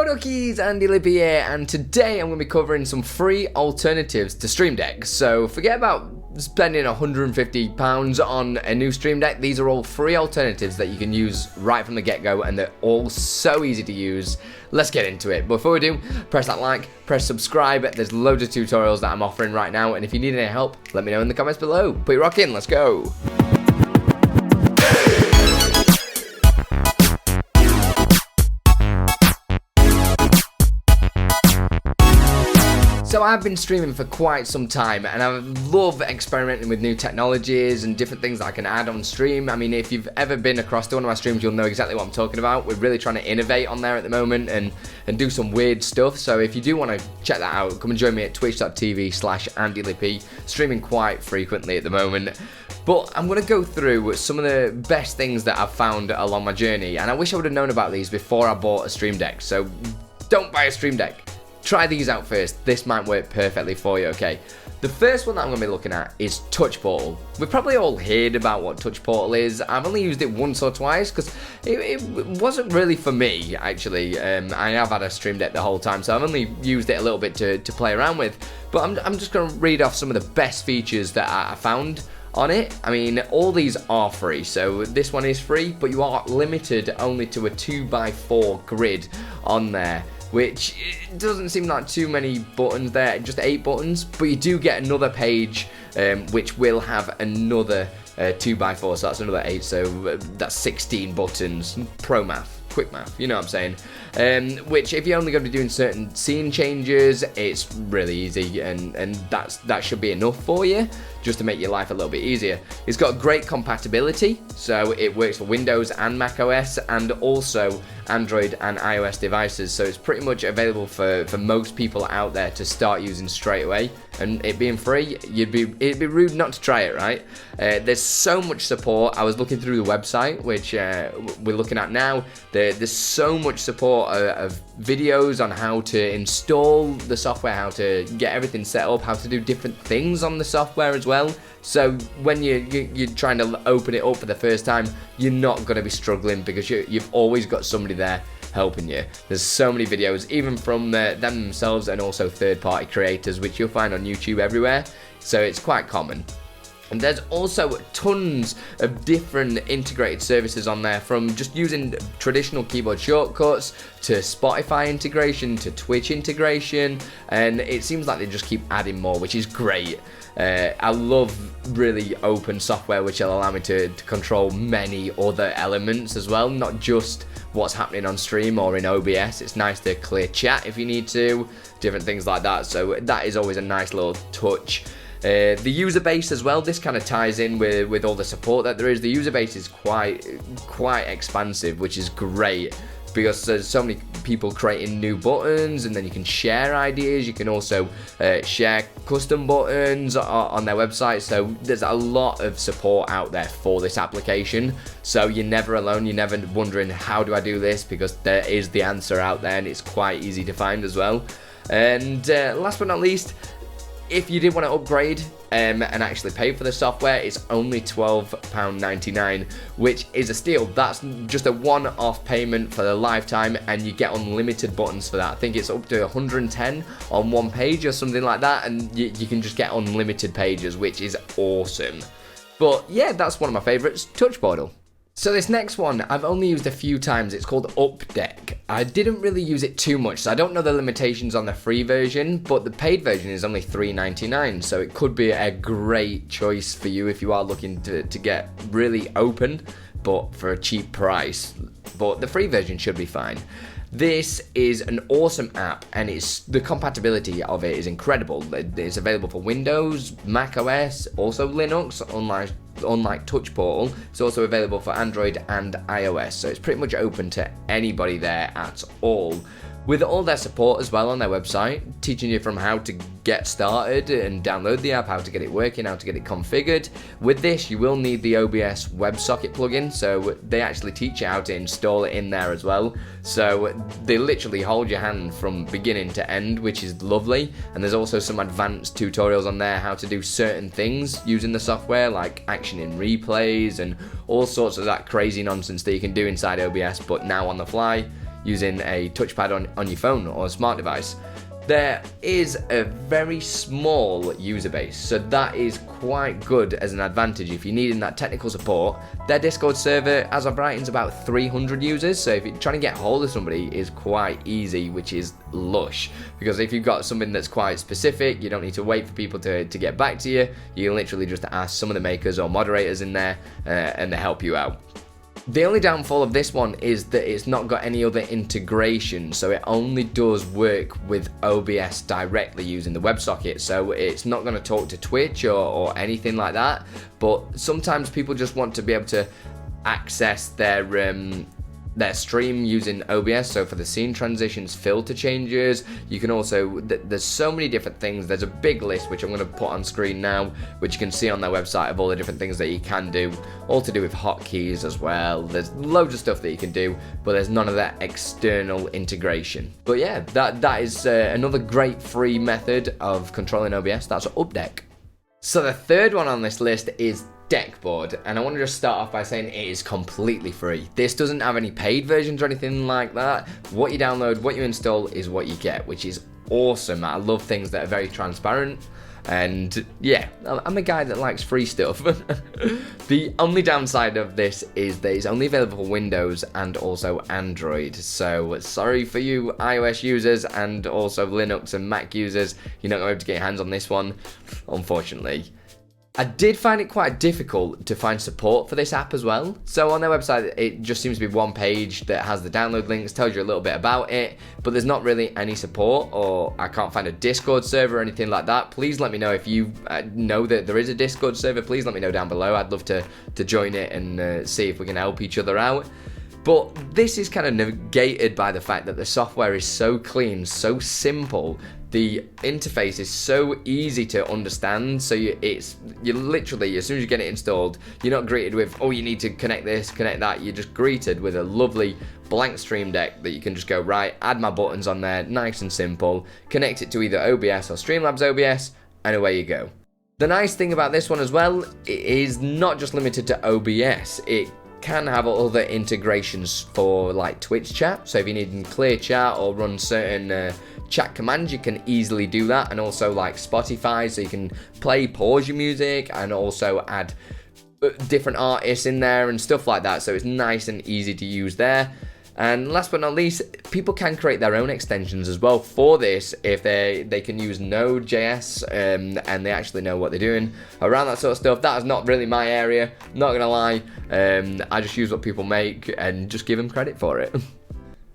What-ukies, Andi Lippy here, and today I'm going to be covering some free alternatives to Stream Deck. So forget about spending £150 on a new Stream Deck. These are all free alternatives that you can use right from the get-go, and they're all so easy to use. Let's get into it. Before we do, press that like, press subscribe. There's loads of tutorials that I'm offering right now, and if you need any help, let me know in the comments below. Put your rock in, let's go. So I've been streaming for quite some time, and I love experimenting with new technologies and different things that I can add on stream. I mean, if you've ever been across to one of my streams, you'll know exactly what I'm talking about. We're really trying to innovate on there at the moment and do some weird stuff. So if you do want to check that out, come and join me at twitch.tv/AndiLippy, streaming quite frequently at the moment. But I'm going to go through some of the best things that I've found along my journey, and I wish I would have known about these before I bought a Stream Deck. So don't buy a Stream Deck. Try these out first. This might work perfectly for you, okay? The first one that I'm going to be looking at is Touch Portal. We've probably all heard about what Touch Portal is. I've only used it once or twice because it wasn't really for me, actually. I have had a Stream Deck the whole time, so I've only used it a little bit to play around with. But I'm just going to read off some of the best features that I found on it. I mean, all these are free, so this one is free, but you are limited only to a 2x4 grid on there, which doesn't seem like too many buttons there, just 8 buttons, but you do get another page which will have another 2x4, so that's another 8, so that's 16 buttons. Pro math, quick math, you know what I'm saying? Which, if you're only going to be doing certain scene changes, it's really easy, and that should be enough for you, just to make your life a little bit easier. It's got great compatibility, so it works for Windows and Mac OS, and also Android and iOS devices, so it's pretty much available for most people out there to start using straight away. And it being free, it'd be rude not to try it, right? There's so much support. I was looking through the website, which we're looking at now. There's so much support of videos on how to install the software, how to get everything set up, how to do different things on the software as well. So when you're trying to open it up for the first time, you're not going to be struggling because you've always got somebody there helping you. There's so many videos, even from them themselves, and also third-party creators, which you'll find on YouTube everywhere. So it's quite common. And there's also tons of different integrated services on there, from just using traditional keyboard shortcuts to Spotify integration to Twitch integration, and it seems like they just keep adding more, which is great. I love really open software which will allow me to control many other elements as well, not just what's happening on stream or in OBS. It's nice to clear chat if you need to, different things like that, so that is always a nice little touch. The user base as well, this kind of ties in with all the support that there is. The user base is quite expansive, which is great, because there's so many people creating new buttons, and then you can share ideas. You can also share custom buttons on their website, so there's a lot of support out there for this application, so you're never alone. You're never wondering, how do I do this, because there is the answer out there, and it's quite easy to find as well. And last but not least, if you did want to upgrade and actually pay for the software, it's only £12.99, which is a steal. That's just a one-off payment for the lifetime, and you get unlimited buttons for that. I think it's up to 110 on one page or something like that, and you can just get unlimited pages, which is awesome. But yeah, that's one of my favorites, Touch Portal. So this next one, I've only used a few times. It's called OPDeck. I didn't really use it too much, so I don't know the limitations on the free version, but the paid version is only $3.99, so it could be a great choice for you if you are looking to get really open, but for a cheap price. But the free version should be fine. This is an awesome app, and the compatibility of it is incredible. It's available for Windows, Mac OS, also Linux, unlike Touch Portal. It's also available for Android and iOS, so it's pretty much open to anybody there at all. With all their support as well on their website, teaching you from how to get started and download the app, how to get it working, how to get it configured. With this, you will need the OBS WebSocket plugin, so they actually teach you how to install it in there as well. So they literally hold your hand from beginning to end, which is lovely. And there's also some advanced tutorials on there how to do certain things using the software, like action in replays and all sorts of that crazy nonsense that you can do inside OBS, but now on the fly. using a touchpad on your phone or a smart device. There is a very small user base, so that is quite good as an advantage if you're needing that technical support. Their Discord server, as of right, is about 300 users, so if you're trying to get hold of somebody, is quite easy, which is lush. Because if you've got something that's quite specific, you don't need to wait for people to get back to you. You can literally just ask some of the makers or moderators in there, and they help you out. The only downfall of this one is that it's not got any other integration, so it only does work with OBS directly using the WebSocket, so it's not going to talk to Twitch or anything like that. But sometimes people just want to be able to access their stream using OBS, so for the scene transitions, filter changes, you can also, there's so many different things. There's a big list which I'm going to put on screen now, which you can see on their website, of all the different things that you can do, all to do with hotkeys as well. There's loads of stuff that you can do, but there's none of that external integration. But yeah, that is another great free method of controlling OBS. That's OPDeck. So the third one on this list is Deckboard, and I want to just start off by saying it is completely free. This doesn't have any paid versions or anything like that. What you download, what you install is what you get, which is awesome. I love things that are very transparent, and yeah, I'm a guy that likes free stuff. The only downside of this is that it's only available for Windows and also Android, so sorry for you iOS users and also Linux and Mac users, you're not going to be able to get your hands on this one, unfortunately. I did find it quite difficult to find support for this app as well. So on their website, it just seems to be one page that has the download links, tells you a little bit about it, but there's not really any support, or I can't find a Discord server or anything like that. Please let me know if you know that there is a Discord server. Please let me know down below. I'd love to join it and see if we can help each other out. But this is kind of negated by the fact that the software is so clean, so simple. The interface is so easy to understand, so you literally, as soon as you get it installed, you're not greeted with, oh, you need to connect this, connect that. You're just greeted with a lovely blank Stream Deck that you can just go, right, add my buttons on there, nice and simple, connect it to either OBS or Streamlabs OBS, and away you go. The nice thing about this one as well, it is not just limited to OBS. It can have other integrations for like Twitch chat, so if you need clear chat or run certain chat commands, you can easily do that, and also like Spotify, so you can pause your music and also add different artists in there and stuff like that, so it's nice and easy to use there. And last but not least, people can create their own extensions as well for this if they can use Node.js and they actually know what they're doing around that sort of stuff. That is not really my area, not gonna lie. I just use what people make and just give them credit for it.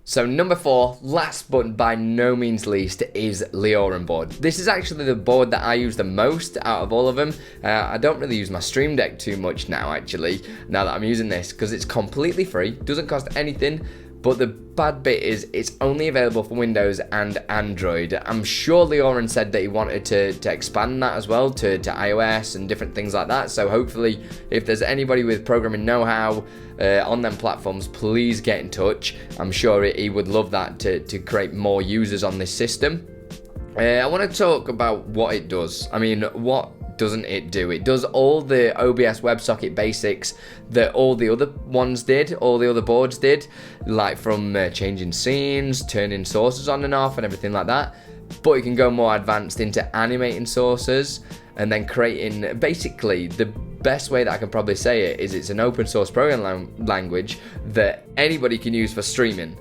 So number 4, last but by no means least, is LioranBoard. This is actually the board that I use the most out of all of them. I don't really use my Stream Deck too much now, actually, now that I'm using this, because it's completely free, doesn't cost anything. But the bad bit is it's only available for Windows and Android. I'm sure Lioran said that he wanted to expand that as well to iOS and different things like that. So hopefully, if there's anybody with programming know-how on them platforms, please get in touch. I'm sure he would love that to create more users on this system. I want to talk about what it does. I mean, what doesn't it do? It does all the OBS WebSocket basics that all the other ones did, all the other boards did, like from changing scenes, turning sources on and off and everything like that. But you can go more advanced into animating sources and then creating, basically the best way that I can probably say it is it's an open source programming language that anybody can use for streaming.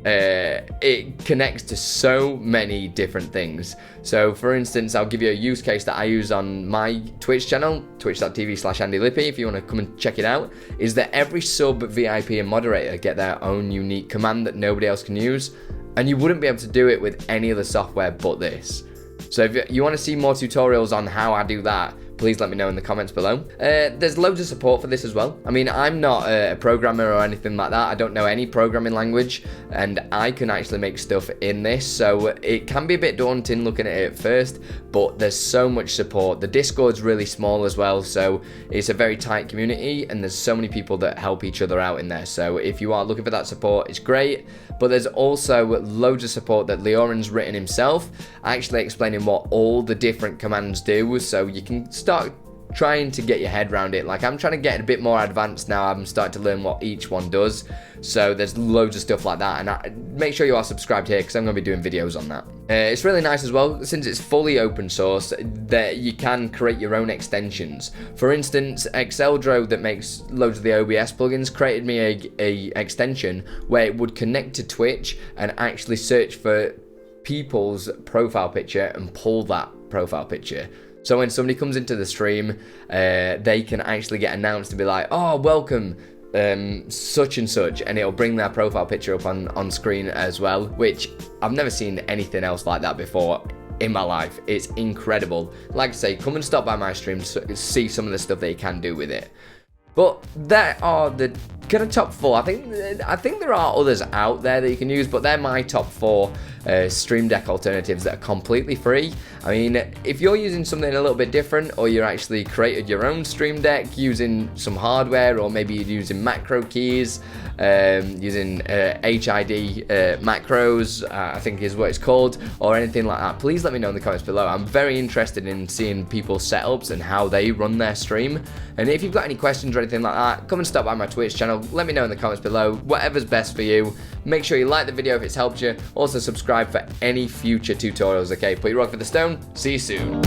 It connects to so many different things. So for instance, I'll give you a use case that I use on my Twitch channel, twitch.tv/AndyLippy, if you want to come and check it out, is that every sub, VIP and moderator get their own unique command that nobody else can use, and you wouldn't be able to do it with any other software but this. So if you want to see more tutorials on how I do that, please let me know in the comments below. There's loads of support for this as well. I mean, I'm not a programmer or anything like that. I don't know any programming language, and I can actually make stuff in this, so it can be a bit daunting looking at it at first, but there's so much support. The Discord's really small as well, so it's a very tight community, and there's so many people that help each other out in there. So if you are looking for that support, it's great. But there's also loads of support that Lioran's written himself, actually explaining what all the different commands do, so you can start trying to get your head around it. Like, I'm trying to get a bit more advanced now. I'm starting to learn what each one does. So there's loads of stuff like that, and make sure you are subscribed here because I'm going to be doing videos on that. It's really nice as well, since it's fully open source, that you can create your own extensions. For instance, Exceldro, that makes loads of the OBS plugins, created me a extension where it would connect to Twitch and actually search for people's profile picture and pull that profile picture. So when somebody comes into the stream, they can actually get announced to be like, oh, welcome, such and such, and it'll bring their profile picture up on screen as well, which I've never seen anything else like that before in my life. It's incredible. Like I say, come and stop by my stream to see some of the stuff that you can do with it. But there are the kind of top 4. I think there are others out there that you can use, but they're my top 4 Stream Deck alternatives that are completely free. I mean, if you're using something a little bit different, or you're actually created your own Stream Deck using some hardware, or maybe you're using macro keys, using HID macros, I think is what it's called, or anything like that, please let me know in the comments below. I'm very interested in seeing people's setups and how they run their stream. And if you've got any questions or anything like that, come and stop by my Twitch channel. Let me know in the comments below. Whatever's best for you. Make sure you like the video if it's helped you. Also subscribe for any future tutorials, okay? Put your rock for the stone. See you soon.